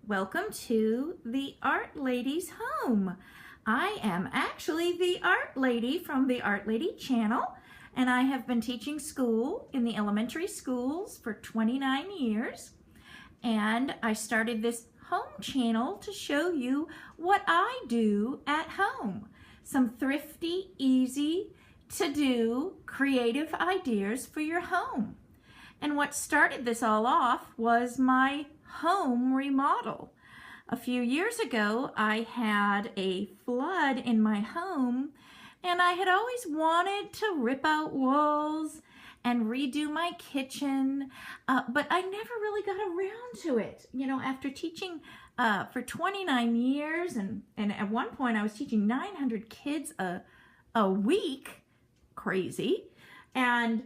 Welcome to the Art Lady's home. I am actually the Art Lady from the Art Lady channel, and I have been teaching school in the elementary schools for 29 years. And I started this home channel to show you what I do at home. Some thrifty, easy to do creative ideas for your home. And what started this all off was my home remodel. A few years ago, I had a flood in my home, and I had always wanted to rip out walls and redo my kitchen, but I never really got around to it. You know, after teaching for 29 years, and at one point I was teaching 900 kids a week, crazy, and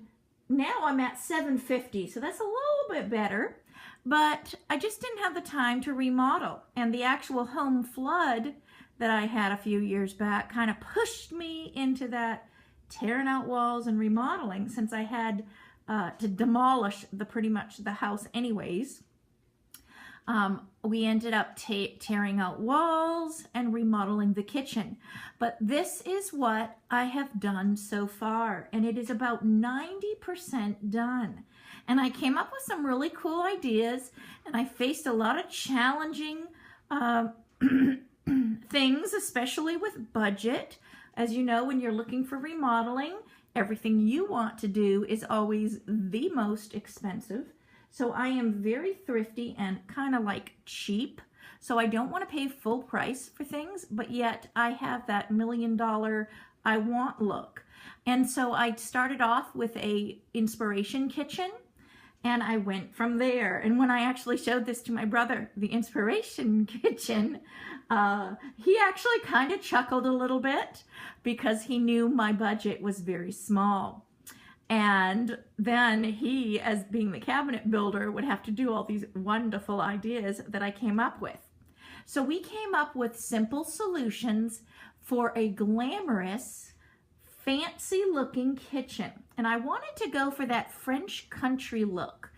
now I'm at 750, so that's a little bit better, but I just didn't have the time to remodel. And the actual home flood that I had a few years back kind of pushed me into that tearing out walls and remodeling, since I had to demolish pretty much the house anyways. We ended up tearing out walls and remodeling the kitchen. But this is what I have done so far, and it is about 90% done. And I came up with some really cool ideas, and I faced a lot of challenging things, especially with budget. As you know, when you're looking for remodeling, everything you want to do is always the most expensive. So I am very thrifty and kind of like cheap. So I don't want to pay full price for things, but yet I have that $1 million I want look. And so I started off with a inspiration kitchen, and I went from there. And when I actually showed this to my brother, the inspiration kitchen, he actually kind of chuckled a little bit because he knew my budget was very small. And then he, as being the cabinet builder, would have to do all these wonderful ideas that I came up with. So we came up with simple solutions for a glamorous, fancy looking kitchen. And I wanted to go for that French country look.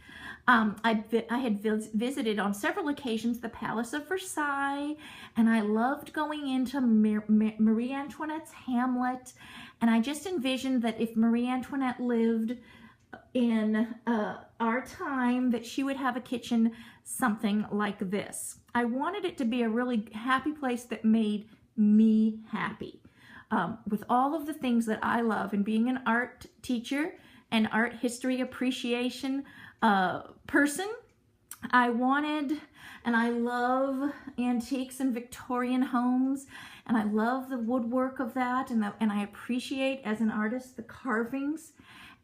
I had visited on several occasions the Palace of Versailles, and I loved going into Marie Antoinette's Hamlet. And I just envisioned that if Marie Antoinette lived in our time, that she would have a kitchen something like this. I wanted it to be a really happy place that made me happy. With all of the things that I love, and being an art teacher and art history appreciation person, I wanted, and I love antiques and Victorian homes, and I love the woodwork of that, and I appreciate, as an artist, the carvings,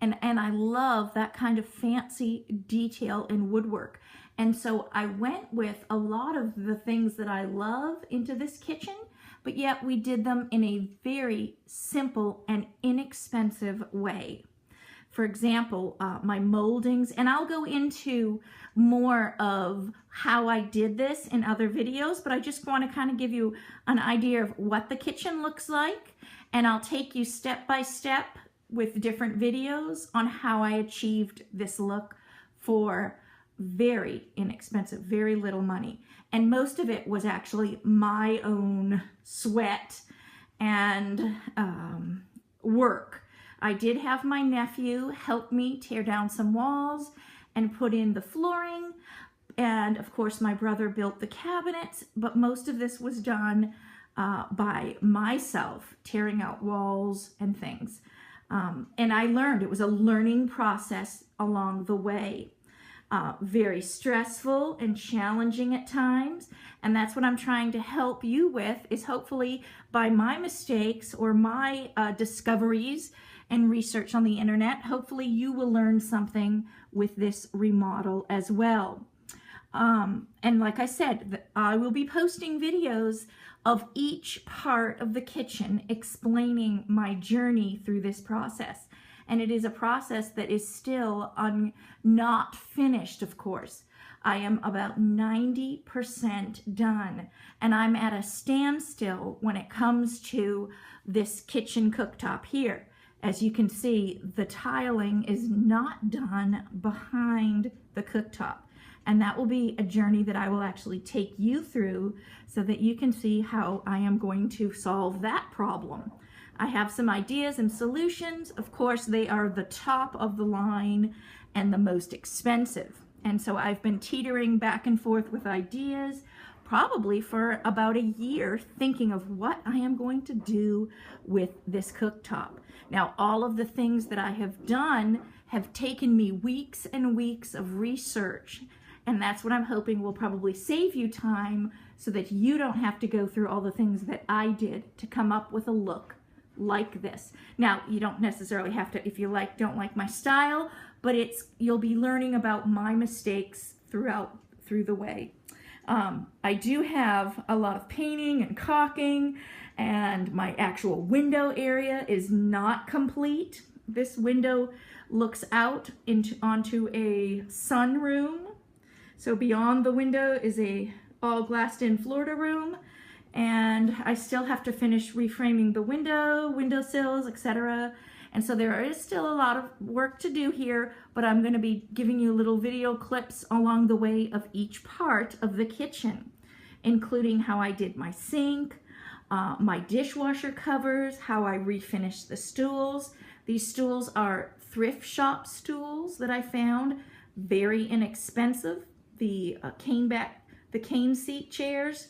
and I love that kind of fancy detail in woodwork. And so I went with a lot of the things that I love into this kitchen, but yet we did them in a very simple and inexpensive way. For example, my moldings, and I'll go into more of how I did this in other videos, but I just want to kind of give you an idea of what the kitchen looks like, and I'll take you step by step with different videos on how I achieved this look for very inexpensive, very little money. And most of it was actually my own sweat and work. I did have my nephew help me tear down some walls and put in the flooring. And of course, my brother built the cabinets, but most of this was done by myself, tearing out walls and things. And I learned, it was a learning process along the way. Very stressful and challenging at times, and that's what I'm trying to help you with, is hopefully by my mistakes or my discoveries and research on the internet, hopefully you will learn something with this remodel as well. And like I said, I will be posting videos of each part of the kitchen explaining my journey through this process. And it is a process that is still not finished, of course. I am about 90% done, and I'm at a standstill when it comes to this kitchen cooktop here. As you can see, the tiling is not done behind the cooktop. And that will be a journey that I will actually take you through so that you can see how I am going to solve that problem. I have some ideas and solutions. Of course, they are the top of the line and the most expensive. And so I've been teetering back and forth with ideas probably for about a year, thinking of what I am going to do with this cooktop. Now, all of the things that I have done have taken me weeks and weeks of research, and that's what I'm hoping will probably save you time so that you don't have to go through all the things that I did to come up with a look like this. Now, you don't necessarily have to, if you don't like my style, but you'll be learning about my mistakes through the way. I do have a lot of painting and caulking, and my actual window area is not complete. This window looks out onto a sunroom. So beyond the window is a all glassed in Florida room, and I still have to finish reframing the windowsills, etc. And so there is still a lot of work to do here, but I'm going to be giving you little video clips along the way of each part of the kitchen, including how I did my sink, my dishwasher covers, how I refinished the stools. These stools are thrift shop stools that I found, very inexpensive. The cane seat chairs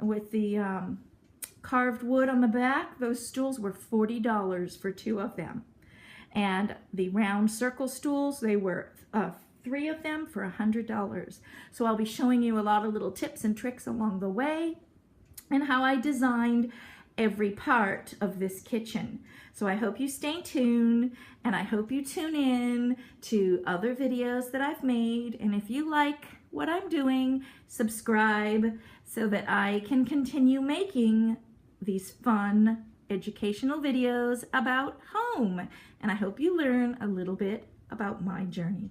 with the carved wood on the back, those stools were $40 for 2 of them. And the round circle stools, they were 3 of them for $100. So I'll be showing you a lot of little tips and tricks along the way and how I designed every part of this kitchen. So I hope you stay tuned, and I hope you tune in to other videos that I've made. And if you like what I'm doing, subscribe so that I can continue making these fun educational videos about home. And I hope you learn a little bit about my journey.